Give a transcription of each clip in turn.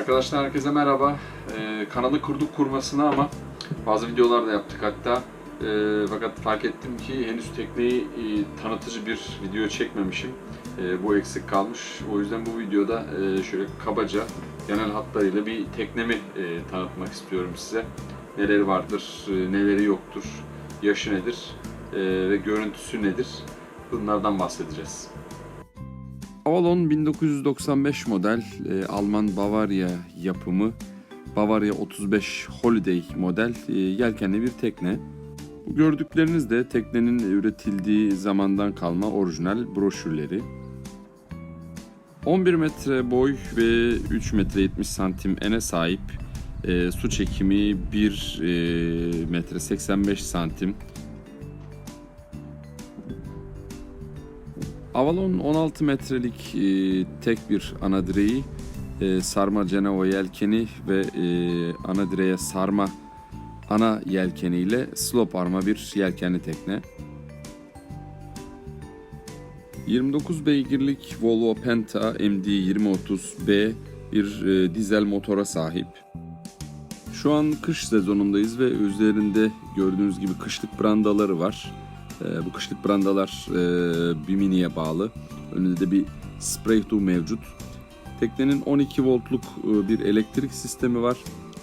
Arkadaşlar herkese merhaba. Kanalı kurduk kurmasına ama bazı videolar da yaptık hatta. Fakat fark ettim ki henüz tekneyi tanıtıcı bir video çekmemişim. Bu eksik kalmış. O yüzden bu videoda şöyle kabaca genel hatlarıyla bir teknemi tanıtmak istiyorum size. Neleri vardır, neleri yoktur, yaşı nedir ve görüntüsü nedir? Bunlardan bahsedeceğiz. Avalon 1995 model Alman Bavaria yapımı Bavaria 35 Holiday model yelkenli bir tekne. Bu gördükleriniz de teknenin üretildiği zamandan kalma orijinal broşürleri. 11 metre boy ve 3 metre 70 santim ene sahip, su çekimi 1 metre 85 santim. Avalon 16 metrelik tek bir ana direği, sarma Cenova yelkeni ve ana direğe sarma ana yelkeniyle slop arma bir yelkenli tekne. 29 beygirlik Volvo Penta MD 2030B bir dizel motora sahip. Şu an kış sezonundayız ve üzerinde gördüğünüz gibi kışlık brandaları var. Bu kışlık brandalar Bimini'ye bağlı. Önünde de bir spray tube mevcut. Teknenin 12 voltluk bir elektrik sistemi var.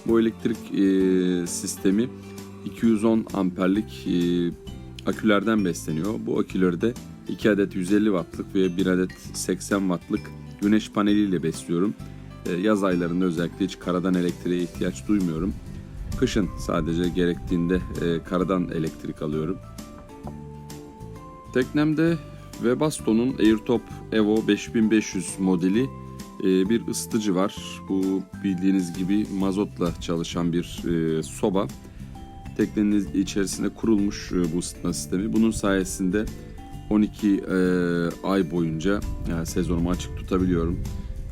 Bu elektrik sistemi 210 amperlik akülerden besleniyor. Bu aküleri de 2 adet 150 wattlık ve 1 adet 80 wattlık güneş paneliyle besliyorum. Yaz aylarında özellikle hiç karadan elektriğe ihtiyaç duymuyorum. Kışın sadece gerektiğinde karadan elektrik alıyorum. Teknemde Webasto'nun Airtop Evo 5500 modeli bir ısıtıcı var. Bu bildiğiniz gibi mazotla çalışan bir soba. Teknenin içerisinde kurulmuş bu ısıtma sistemi. Bunun sayesinde 12 ay boyunca sezonumu açık tutabiliyorum.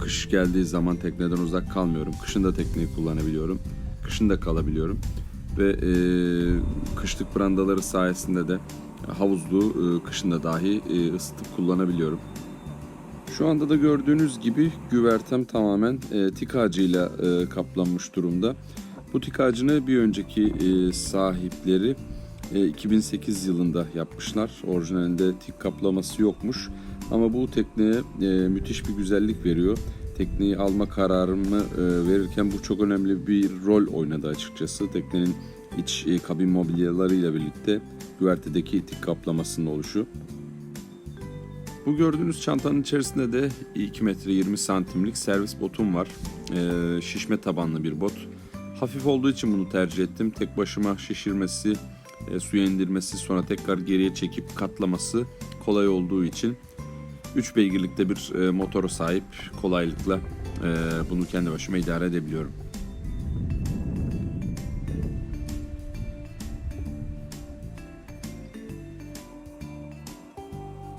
Kış geldiği zaman tekneden uzak kalmıyorum. Kışın da tekneyi kullanabiliyorum. Kışın da kalabiliyorum. Ve kışlık brandaları sayesinde de havuzlu kışında dahi ısıtıp kullanabiliyorum. Şu anda da gördüğünüz gibi güvertem tamamen tik ağacıyla kaplanmış durumda. Bu tik ağacını bir önceki sahipleri 2008 yılında yapmışlar. Orijinalinde tik kaplaması yokmuş. Ama bu tekneye müthiş bir güzellik veriyor. Tekneyi alma kararımı verirken bu çok önemli bir rol oynadı açıkçası. Teknenin iç kabin mobilyalarıyla birlikte güvertedeki tik kaplamasının oluşu. Bu gördüğünüz çantanın içerisinde de 2 metre 20 santimlik servis botum var. Şişme tabanlı bir bot. Hafif olduğu için bunu tercih ettim. Tek başıma şişirmesi, suya indirmesi, sonra tekrar geriye çekip katlaması kolay olduğu için 3 beygirlikte bir motora sahip, kolaylıkla bunu kendi başıma idare edebiliyorum.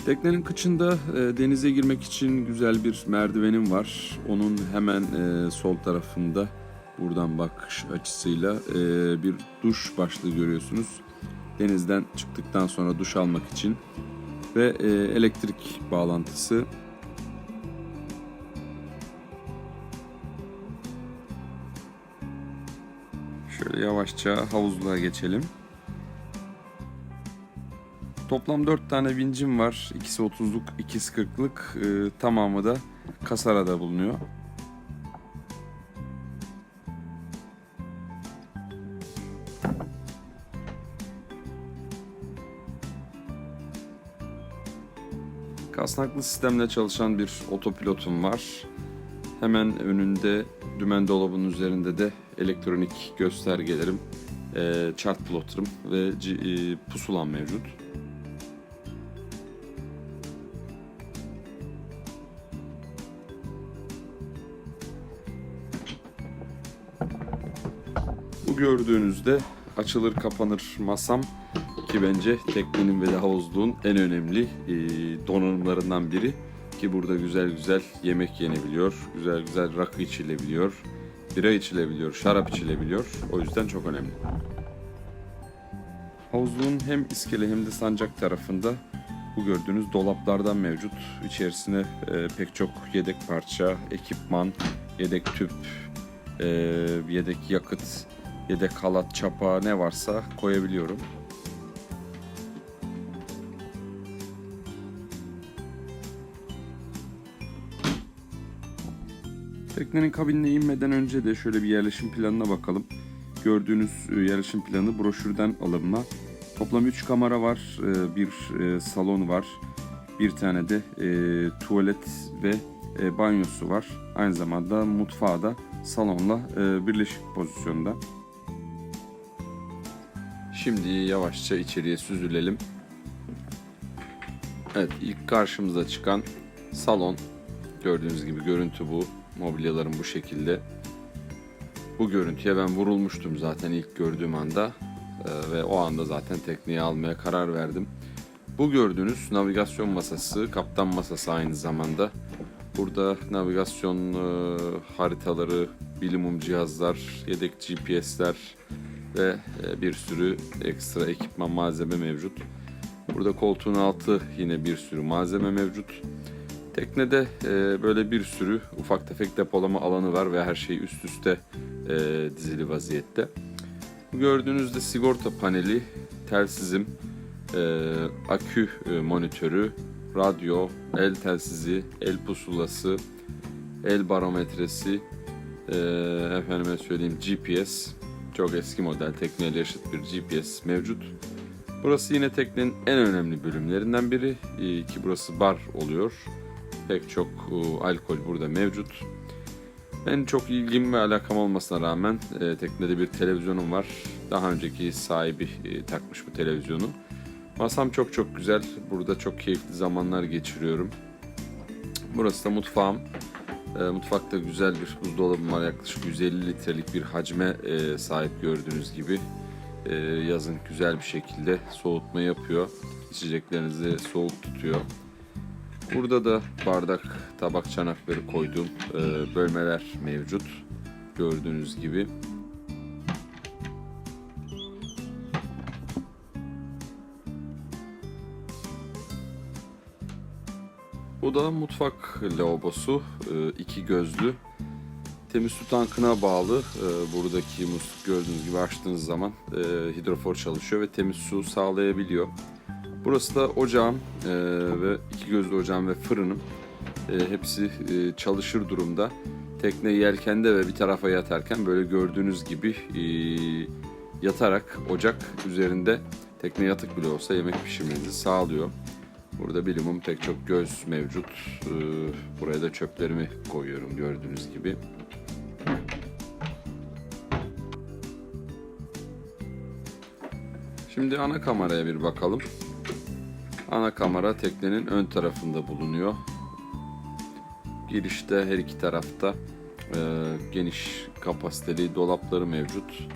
Teknenin kıçında denize girmek için güzel bir merdivenim var. Onun hemen sol tarafında, buradan bakış açısıyla bir duş başlığı görüyorsunuz. Denizden çıktıktan sonra duş almak için ve elektrik bağlantısı. Şöyle yavaşça havuzluğa geçelim. Toplam 4 tane vincim var. İkisi 30'luk, ikisi 40'lık. Tamamı da kasarada bulunuyor. Kasnaklı sistemle çalışan bir otopilotum var. Hemen önünde dümen dolabının üzerinde de elektronik göstergelerim, chart plotter'ım ve pusulam mevcut. Bu gördüğünüzde açılır kapanır masam ki bence teknenin ve de havuzluğun en önemli donanımlarından biri, ki burada güzel güzel yemek yenebiliyor, güzel güzel rakı içilebiliyor, bira içilebiliyor, şarap içilebiliyor. O yüzden çok önemli. Havuzluğun hem iskele hem de sancak tarafında bu gördüğünüz dolaplardan mevcut. İçerisine pek çok yedek parça, ekipman, yedek tüp, yedek yakıt, yedek halat, çapa ne varsa koyabiliyorum. Teknenin kabinine inmeden önce de şöyle bir yerleşim planına bakalım. Gördüğünüz yerleşim planı broşürden alınma. Toplam 3 kamera var, bir salon var, bir tane de tuvalet ve banyosu var. Aynı zamanda mutfağı da salonla birleşik pozisyonda. Şimdi yavaşça içeriye süzülelim. Evet, ilk karşımıza çıkan salon. Gördüğünüz gibi görüntü bu. Mobilyalarım bu şekilde. Bu görüntüye ben vurulmuştum zaten ilk gördüğüm anda ve o anda zaten tekneyi almaya karar verdim. Bu gördüğünüz navigasyon masası, kaptan masası aynı zamanda. Burada navigasyon haritaları, bilimum cihazlar, yedek GPS'ler ve bir sürü ekstra ekipman, malzeme mevcut. Burada koltuğun altı yine bir sürü malzeme mevcut. Teknede böyle bir sürü ufak tefek depolama alanı var ve her şey üst üste dizili vaziyette. Bu gördüğünüzde sigorta paneli, telsizim, akü monitörü, radyo, el telsizi, el pusulası, el barometresi, efendime söyleyeyim GPS, çok eski model tekneyle yaşıt bir GPS mevcut. Burası yine teknenin en önemli bölümlerinden biri ki burası bar oluyor. Pek çok alkol burada mevcut. Ben çok ilgim ve alakam olmasına rağmen teknede bir televizyonum var. Daha önceki sahibi takmış bu televizyonu. Masam çok güzel. Burada çok keyifli zamanlar geçiriyorum. Burası da mutfağım. Mutfakta güzel bir buzdolabım var. Yaklaşık 150 litrelik bir hacme sahip gördüğünüz gibi. Yazın güzel bir şekilde soğutma yapıyor. İçeceklerinizi soğuk tutuyor. Burada da bardak, tabak, çanakları koyduğum bölmeler mevcut. Gördüğünüz gibi. Bu da mutfak lavabosu, iki gözlü. Temiz su tankına bağlı. Buradaki musluk gördüğünüz gibi açtığınız zaman hidrofor çalışıyor ve temiz su sağlayabiliyor. Burası da ocağım ve iki gözlü ocağım ve fırınım. Hepsi çalışır durumda. Tekne yelkende ve bir tarafa yatarken böyle gördüğünüz gibi yatarak ocak üzerinde tekne yatık bile olsa yemek pişirmenizi sağlıyor. Burada bilimum pek çok göz mevcut. Buraya da çöplerimi koyuyorum gördüğünüz gibi. Şimdi ana kameraya bir bakalım. Ana kamera teknenin ön tarafında bulunuyor. Girişte her iki tarafta geniş kapasiteli dolapları mevcut.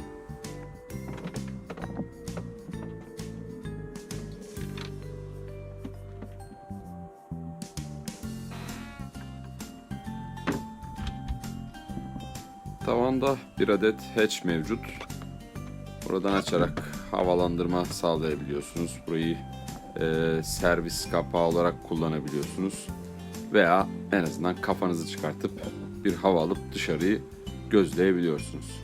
Tavanda bir adet hatch mevcut. Buradan açarak havalandırma sağlayabiliyorsunuz. Burayı servis kapağı olarak kullanabiliyorsunuz. Veya en azından kafanızı çıkartıp bir hava alıp dışarıyı gözleyebiliyorsunuz.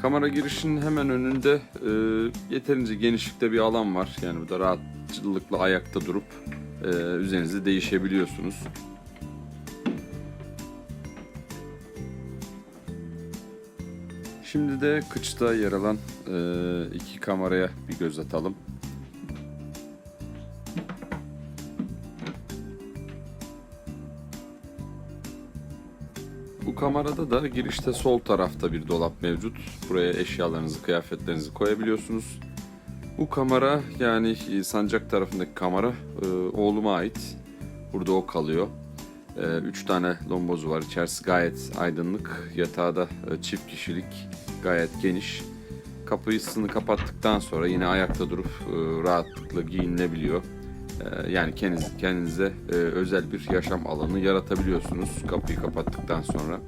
Kamera girişinin hemen önünde yeterince genişlikte bir alan var. Yani burada rahatlıkla ayakta durup üzerinizi değişebiliyorsunuz. Şimdi de kıçta yer alan iki kameraya bir göz atalım. Bu kamerada da girişte sol tarafta bir dolap mevcut. Buraya eşyalarınızı, kıyafetlerinizi koyabiliyorsunuz. Bu kamera yani sancak tarafındaki kamera oğluma ait. Burada o kalıyor. 3 tane lombozu var. İçerisi gayet aydınlık. Yatağı da çift kişilik, gayet geniş. Kapısını kapattıktan sonra yine ayakta durup rahatlıkla giyinilebiliyor. Yani kendinize özel bir yaşam alanı yaratabiliyorsunuz kapıyı kapattıktan sonra.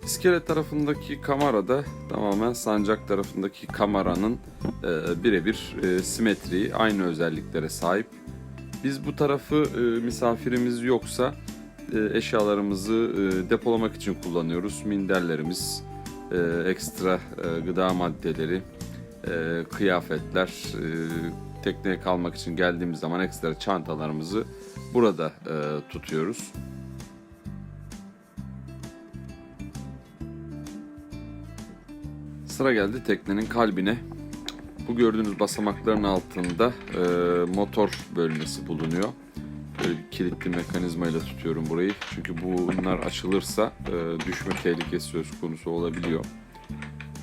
İskele tarafındaki kamera da tamamen sancak tarafındaki kameranın birebir simetri, aynı özelliklere sahip. Biz bu tarafı misafirimiz yoksa eşyalarımızı depolamak için kullanıyoruz. Minderlerimiz, ekstra gıda maddeleri, kıyafetler, tekneye kalmak için geldiğimiz zaman ekstra çantalarımızı burada tutuyoruz. Sıra geldi teknenin kalbine. Bu gördüğünüz basamakların altında motor bölmesi bulunuyor. Böyle bir kilitli mekanizmayla tutuyorum burayı. Çünkü bunlar açılırsa düşme tehlikesi söz konusu olabiliyor.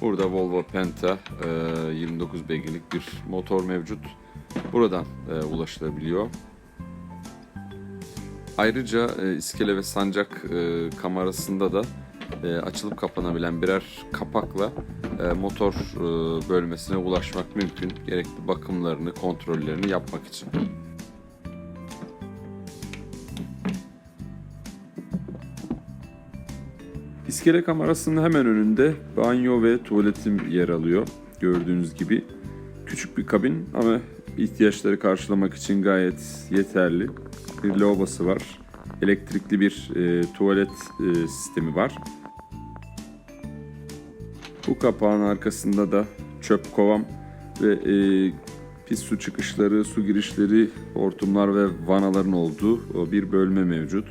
Burada Volvo Penta 29 beygirlik bir motor mevcut. Buradan ulaşılabiliyor. Ayrıca iskele ve sancak kamerasında da açılıp kapanabilen birer kapakla motor bölmesine ulaşmak mümkün. Gerekli bakımlarını, kontrollerini yapmak için. İskele kamerasının hemen önünde banyo ve tuvaletim yer alıyor. Gördüğünüz gibi küçük bir kabin ama ihtiyaçları karşılamak için gayet yeterli. Bir lavabosu var. Elektrikli bir tuvalet sistemi var. Bu kapağın arkasında da çöp kovam ve pis su çıkışları, su girişleri, hortumlar ve vanaların olduğu bir bölme mevcut.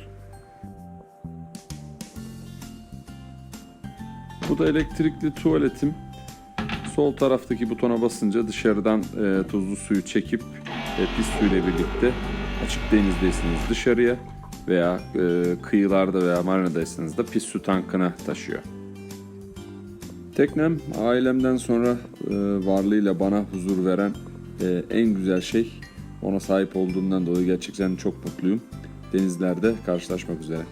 Bu da elektrikli tuvaletim. Sol taraftaki butona basınca dışarıdan tuzlu suyu çekip pis suyla birlikte açık denizdeyseniz dışarıya veya kıyılarda veya marinadaysanız da pis su tankına taşıyor. Teknem ailemden sonra varlığıyla bana huzur veren en güzel şey. Ona sahip olduğumdan dolayı gerçekten çok mutluyum. Denizlerde karşılaşmak üzere.